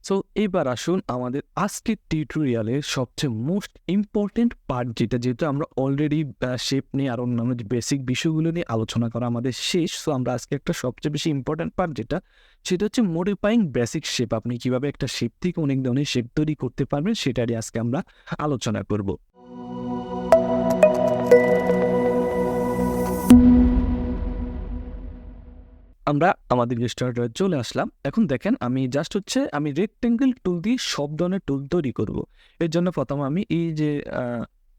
So এবার আসুন আমাদের আজকের টিউটোরিয়ালের সবচেয়ে মোস্ট ইম্পর্টেন্ট পার্ট যেটা, যেহেতু আমরা অলরেডি শেপ নিয়ে আর অন্যান্য যে বেসিক বিষয়গুলো নিয়ে আলোচনা করা আমাদের শেষ। সো আমরা আজকে একটা সবচেয়ে বেশি ইম্পর্টেন্ট পার্ট যেটা, সেটা হচ্ছে মডিফাইং বেসিক শেপ। আপনি কিভাবে একটা শেপ থেকে অনেক ধরনের শেপ তৈরি করতে পারবেন সেটারই আজকে আমরা আলোচনা করব। আমরা আমাদের ইলাস্ট্রেটরে চলে আসলাম। এখন দেখেন আমি জাস্ট হচ্ছে আমি রেক্টেঙ্গেল টুল দিয়ে সব ধরনের টুল তৈরি করব। এর জন্য প্রথমে আমি এই যে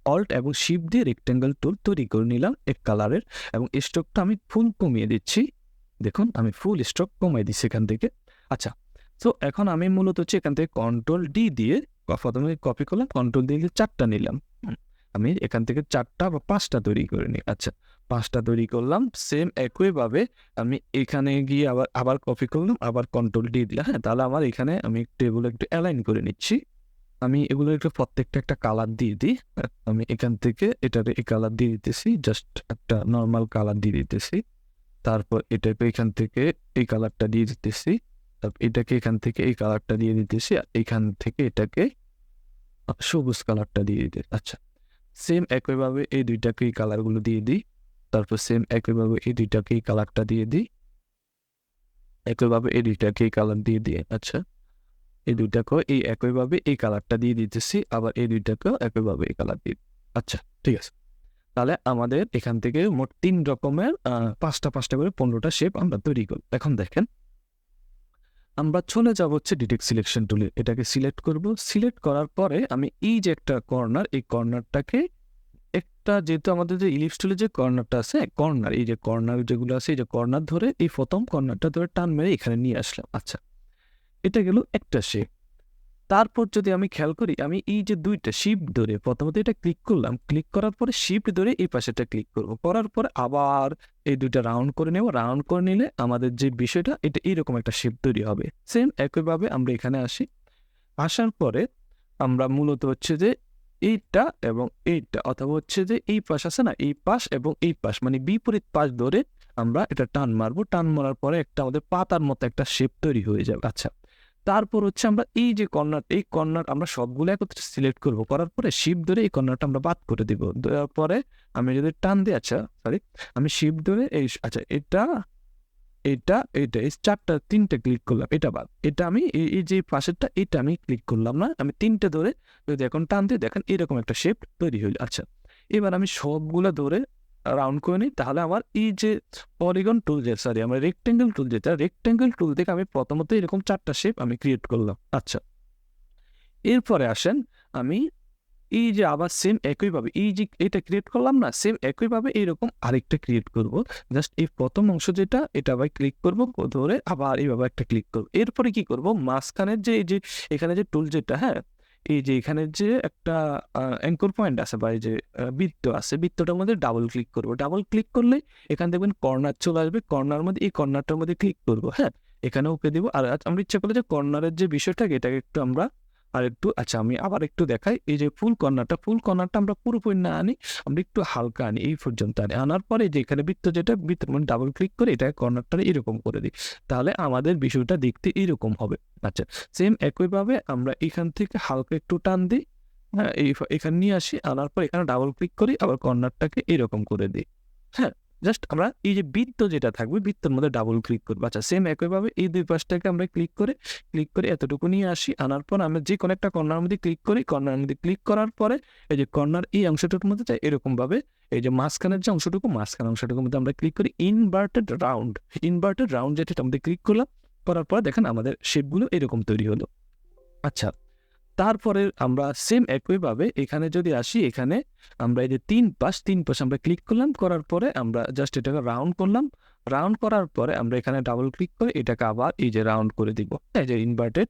অল্ট এবং শিফট দিয়ে রেক্টেঙ্গেল টুল তৈরি করে নিলাম এক কালারের, এবং স্ট্রোকটা আমি ফুল কমিয়ে দিচ্ছি। দেখুন আমি ফুল স্ট্রোক কমিয়ে দিচ্ছি এখান থেকে। আচ্ছা, তো এখন আমি মূলত হচ্ছে এখান থেকে কন্ট্রোল ডি দিয়ে প্রথমে কপি করলাম, কন্ট্রোল দিয়ে 4টা নিলাম। আমি এখান থেকে 4টা বা 5টা তৈরি করে নিই। আচ্ছা, 5টা তৈরি করলাম। সেম একইভাবে আমি এখানে গিয়ে আবার কপি করলাম, আবার কন্ট্রোল ডি দিলাম। হ্যাঁ, তাহলে আমার এখানে আমি এগুলো একটু অ্যালাইন করে নিচ্ছি। আমি এগুলো একটু প্রত্যেকটা একটা কালার দিয়ে দিই। আমি এখান থেকে এটার এই কালার দিয়ে দিতেছি, জাস্ট একটা নর্মাল কালার দিয়ে দিতেছি। তারপর এটাকে এখান থেকে এই কালারটা দিয়ে দিতেছি, তারপর এটাকে এখান থেকে এই কালারটা দিয়ে দিতেছি, আর এখান থেকে এটাকে সবুজ কালারটা দিয়ে দিতে। আচ্ছা, সেম একইভাবে এই দুইটাকে এই কালারগুলো দিয়ে দিই। তারপর সেম একইভাবে এই দুইটাকে এই কালারটা দিয়ে দিই, একইভাবে এই দুইটাকে এই কালার দিয়ে দিই। আচ্ছা, এই দুইটাকেও এই একইভাবে এই কালারটা দিয়ে দিতেছি, আবার এই দুইটাকেও একইভাবে এই কালার দিয়ে। আচ্ছা, ঠিক আছে। তাহলে আমাদের এখান থেকে মোট 3 রকমের 5টা করে 15টা শেপ আমরা তৈরি করি। এখন দেখেন আমরা চলে যাব হচ্ছে ডিটেক্ট সিলেকশন টুলে, এটাকে সিলেক্ট করব। সিলেক্ট করার পরে আমি এই যে একটা কর্নার, এই কর্নারটাকে একটা, যেহেতু আমাদের যে ইলিপস টুলে যে কর্নারটা আছে, কর্নার, এই যে কর্নার যেগুলো আছে, এই যে কর্নার ধরে এই প্রথম কর্নারটা ধরে টান মেরে এখানে নিয়ে আসলাম। আচ্ছা, এটা গেল একটা শেপ। তারপর যদি আমি খেয়াল করি, আমি এই যে দুইটা শিফট ধরে প্রথমত এটা ক্লিক করলাম, ক্লিক করার পরে শিফট ধরে এই পাশেটা ক্লিক করব, করার পরে আবার এই দুইটা রাউন্ড করে নেব। রাউন্ড করে নিলে আমাদের যে বিষয়টা, এটা এইরকম একটা শেপ তৈরি হবে। সেম একইভাবে আমরা এখানে আসি। আসার পরে আমরা মূলত হচ্ছে যে এইটা এবং এইটা, অথবা হচ্ছে যে এই পাশ আছে না, এই পাশ এবং এই পাশ, মানে বিপরীত পাশ ধরে আমরা এটা টান মারবো। টান মারার পরে একটা আমাদের পাতার মতো একটা শেপ তৈরি হয়ে যাবে। আচ্ছা, তারপর হচ্ছে আমরা এই যে কর্নার, এই কর্নার আমরা সবগুলো একত্রে সিলেক্ট করব, করার পরে শিফট ধরে এই কর্নারটা আমরা বাদ করে দিব। দেওয়ার পরে আমি যদি টান দিই, আচ্ছা সরি, আমি শিফট ধরে এই, আচ্ছা এটা, এটা, এটা, এই 3টে ক্লিক করলাম, এটা বাদ। এটা আমি এই যে পাশেরটা, এটা আমি ক্লিক করলাম না, আমি 3টে ধরে যদি এখন টান দিই, দেখেন এরকম একটা শেপ তৈরি হইল। আচ্ছা, এবার আমি সবগুলা ধরে রাউন্ড করে নিই। তাহলে আমার এই যে পলিগন টুল, যে সরি আমার রেক্টেঙ্গেল টুল, যেটা রেক্টেঙ্গেল টুল থেকে আমি প্রথমত এরকম 4টা শেপ আমি ক্রিয়েট করলাম। আচ্ছা, এরপরে আসেন আমি এই যে আবার সেম একইভাবে এই যে এটা ক্রিয়েট করলাম না, সেম একইভাবে এইরকম আরেকটা ক্রিয়েট করব। জাস্ট এই প্রথম অংশ যেটা, এটা আবার ক্লিক করব, ধরে আবার এইভাবে একটা ক্লিক করব। এরপরে কি করব, মাঝখানের যে এই যে এখানে যে টুল যেটা, হ্যাঁ, এই যে এখানে যে একটা অ্যাঙ্কর পয়েন্ট আছে বা এই যে বৃত্ত আছে, বৃত্তটার মধ্যে ডাবল ক্লিক করব। ডাবল ক্লিক করলে এখানে দেখবেন কর্নার চলে আসবে। কর্নার মধ্যে এই কর্নারটার মধ্যে ক্লিক করব। হ্যাঁ, এখানে ওকে দিব। আর আমরা ইচ্ছা করলে যে কর্নারের যে বিষয়টাকে, এটাকে একটু আমরা আর একটু, আচ্ছা আমি আবার একটু দেখাই। এই যে ফুল কর্নারটা আমরা পুরোপুরি না আনি, আমরা একটু হালকা আনি, এই পর্যন্ত আনি। আনার পরে যে এখানে বৃত্ত যেটা, বৃত্তের মানে ডাবল ক্লিক করে এটা কর্নারটা এরকম করে দিই। তাহলে আমাদের বিষয়টা দেখতে এরকম হবে। আচ্ছা, সেম একইভাবে আমরা এখান থেকে হালকা একটু টান দিই। হ্যাঁ, এখানে নিয়ে আসি, আনার পর এখানে ডাবল ক্লিক করি, আবার কর্নারটাকে এরকম করে দিই। হ্যাঁ, জাস্ট আমরা এই যে বৃত্ত যেটা থাকবে, বৃত্তের মধ্যে ডাবল ক্লিক করবো। আচ্ছা, সেম একইভাবে এই দুই পাশটাকে আমরা ক্লিক করে এতটুকু নিয়ে আসি। আনার পর আমরা যে কোনো একটা কর্নার মধ্যে ক্লিক করি। কর্নার মধ্যে ক্লিক করার পরে এই যে কর্নার এই অংশটুকুর মধ্যে যাই, এরকম ভাবে এই যে মাঝখানের যে অংশটুকু, মাঝখানের অংশটুকুর মধ্যে আমরা ক্লিক করি। ইনভার্টেড রাউন্ড যেটা আমাদের ক্লিক করলাম, করার পর দেখেন আমাদের শেপগুলো এরকম তৈরি হলো। আচ্ছা, তারপরে আমরা সেম একইভাবে এখানে যদি আসি, এখানে আমরা এই যে 3 পাশ আমরা ক্লিক করলাম, করার পরে আমরা জাস্ট এটাকে রাউন্ড করলাম। রাউন্ড করার পরে আমরা এখানে ডাবল ক্লিক করে এটাকে আবার এই যে রাউন্ড করে দিব, এই যে ইনভার্টেড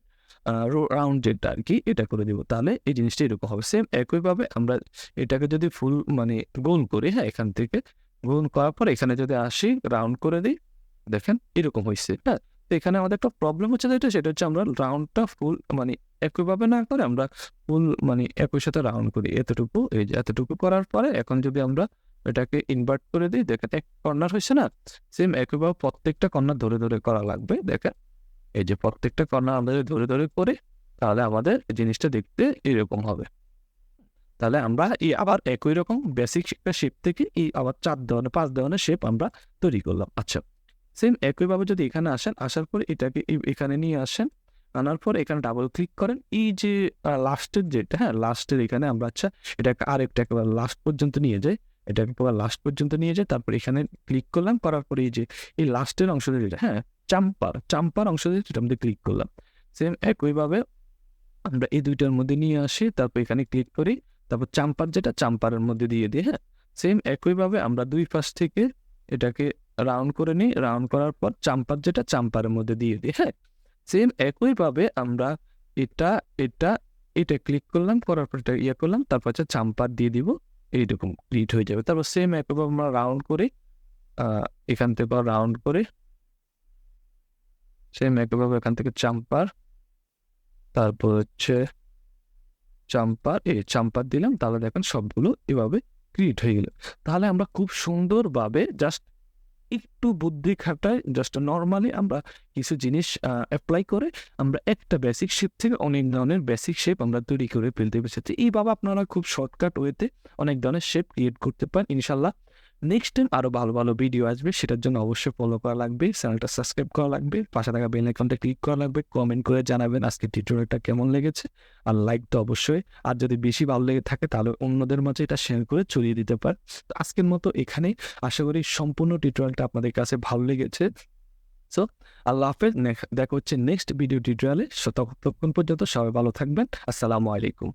রাউন্ড যেটা আর কি, এটা করে দিব। তাহলে এই জিনিসটা এরকম হবে। সেম একইভাবে আমরা এটাকে যদি ফুল মানে গোল করি, হ্যাঁ, এখান থেকে গোল করার পরে এখানে যদি আসি, রাউন্ড করে দিই, দেখেন এরকম হয়েছে। হ্যাঁ, তো এখানে আমাদের একটা প্রবলেম হচ্ছে, যেটা সেটা হচ্ছে আমরা রাউন্ডটা ফুল মানে একইভাবে না করে আমরা ফুল মানে একই সাথে রাউন্ড করি এতটুকু। এই যে এতটুকু করার পরে এখন যদি আমরা এটাকে ইনভার্ট করে দিই, দেখেন এক কর্নার হয়েছে না। সেম একইভাবে প্রত্যেকটা কর্নার ধরে ধরে করা লাগবে। দেখেন এই যে প্রত্যেকটা কর্নার আমরা যদি ধরে ধরে করি তাহলে আমাদের জিনিসটা দেখতে এরকম হবে। তাহলে আমরা এই আবার একই রকম বেসিক একটা শেপ থেকে এই আবার 4 ধরনের 5 ধরনের শেপ আমরা তৈরি করলাম। আচ্ছা, সেম একইভাবে যদি এখানে আসেন, আসার পরে এটাকে এখানে নিয়ে আসেন, আনার পর এখানে ডাবল ক্লিক করেন। এই যে লাস্টের যেটা, হ্যাঁ, লাস্টের এখানে আমরা আচ্ছা এটাকে আরেকটা একেবারে লাস্ট পর্যন্ত নিয়ে যাই। এটাকে একেবারে লাস্ট পর্যন্ত নিয়ে যাই। তারপর এখানে ক্লিক করলাম, করার পরে এই যে এই লাস্টের অংশটা যেটা, হ্যাঁ, চাম্পার অংশ যেটার মধ্যে ক্লিক করলাম। সেম একইভাবে আমরা এই ২ টার মধ্যে নিয়ে আসি, তারপর এখানে ক্লিক করি। তারপর চাম্পার যেটা চাম্পারের মধ্যে দিয়ে দিই, হ্যাঁ? সেম একইভাবে আমরা ২ পাশ থেকে এটাকে রাউন্ড করে নিই। রাউন্ড করার পর চাম্পার যেটা চাম্পারের মধ্যে দিয়ে দিই, হ্যাঁ? সেম একইভাবে আমরা এটা, এটা, এটা ক্লিক করলাম, করার পর এটা ইয়ে করলাম, তারপর হচ্ছে চাম্পার দিয়ে দিব। এইরকম ক্রিয়েট হয়ে যাবে। তারপর সেম একইভাবে আমরা রাউন্ড করি। আ এখান থেকে রাউন্ড করি। সেম একইভাবে এখান থেকে চাম্পার, তারপর হচ্ছে চাম্পার দিলাম। তাহলে দেখেন সবগুলো এভাবে ক্রিয়েট হয়ে গেল। তাহলে আমরা খুব সুন্দরভাবে জাস্ট একটু বুদ্ধি খাটায় জাস্ট নরমালি আমরা কিছু জিনিস এপ্লাই করে আমরা একটা বেসিক শেপ থেকে অনেক ধরনের বেসিক শেপ আমরা তৈরি করে ফেলতে পেরেছি। এইভাবে আপনারা খুব শর্টকাট ওয়েতে অনেক ধরনের শেপ ক্রিয়েট করতে পারেন ইনশাল্লাহ। নেক্সট টাইম আরো ভালো ভালো ভিডিও আসবে, সেটার জন্য অবশ্যই ফলো করা লাগবে, চ্যানেলটা সাবস্ক্রাইব করা লাগবে, পাশে থাকা বেল আইকনটা ক্লিক করা লাগবে, কমেন্ট করে জানাবেন আজকের টিউটোরিয়ালটা কেমন লেগেছে, আর লাইক তো অবশ্যই। আর যদি বেশি ভালো লেগে থাকে তাহলে অন্যদের মাঝে এটা শেয়ার করে ছড়িয়ে দিতে পারেন। তো আজকের মতো এখানেই। আশা করি সম্পূর্ণ টিউটোরিয়ালটা আপনাদের কাছে ভালো লেগেছে। সো আল্লাহ হাফেজ। দেখা হচ্ছে নেক্সট ভিডিও টিউটোরিয়ালে। ততক্ষণ পর্যন্ত সবাই ভালো থাকবেন। আসসালামু আলাইকুম।